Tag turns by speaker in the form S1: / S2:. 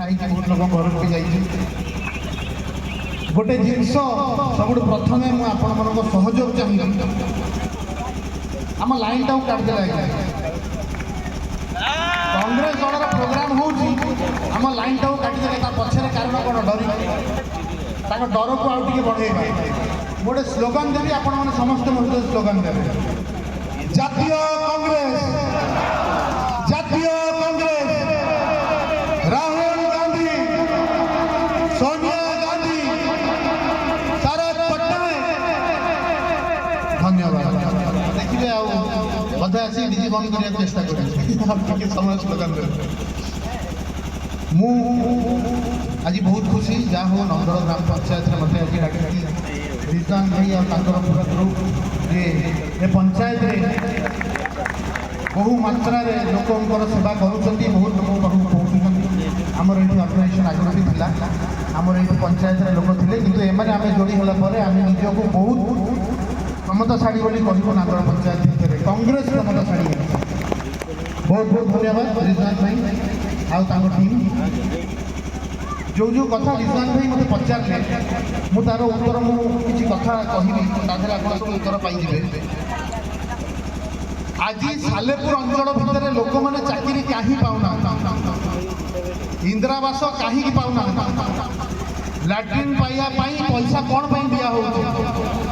S1: खाई बहुत लोक घर को जाइए गोटे जिनस सब प्रथम मुझे आपण सहयोग चाहिए आम लाइन टाक काटिदेला कांग्रेस दलर प्रोग्राम होम लाइन टाक काटिदे पछरे कारण कौन डरी डर को आउ टे बढ़े गोटे स्लोगान देवी आपण मैंने समस्त मत स्लोगान देवे जातीय कांग्रेस राहुल गांधी सोनिया गांधी शरद पट्टनायक धन्यवाद देखिए आधे आसी डीजे बंद करने चेष्टा कर समय स्लोगान देवे आज बहुत खुशी जहाँ हो नंदर ग्राम पंचायत मत आज डाक रिजवान भाई और पूरा ग्रुप ये पंचायत बहु मात्रा लोकर सेवा करुँच बहुत लोक पाखक पहुँचुं आमर ये अर्गानाइजेसन आगे भी था आमर ये पंचायत लोक थे कि एम जोड़ी होगापर आम निजक बहुत क्षमताशाली बोली कहूँ नागड़ पंचायत भितर कांग्रेस क्षमताशाली बहुत बहुत धन्यवाद रिजवान भाई आउ टीम जो जो कथा रिजवान भाई मत पचारे मु तार उत्तर मुझे कथा कहबी तादे आप उत्तर पाइबे आज सालेपुर अंचल भितर लोक मैंने चाकरी कहीं पाऊना इंदिरावास कहीं पाऊना लैट्रिन पाइबा पैसा कौन दिया हो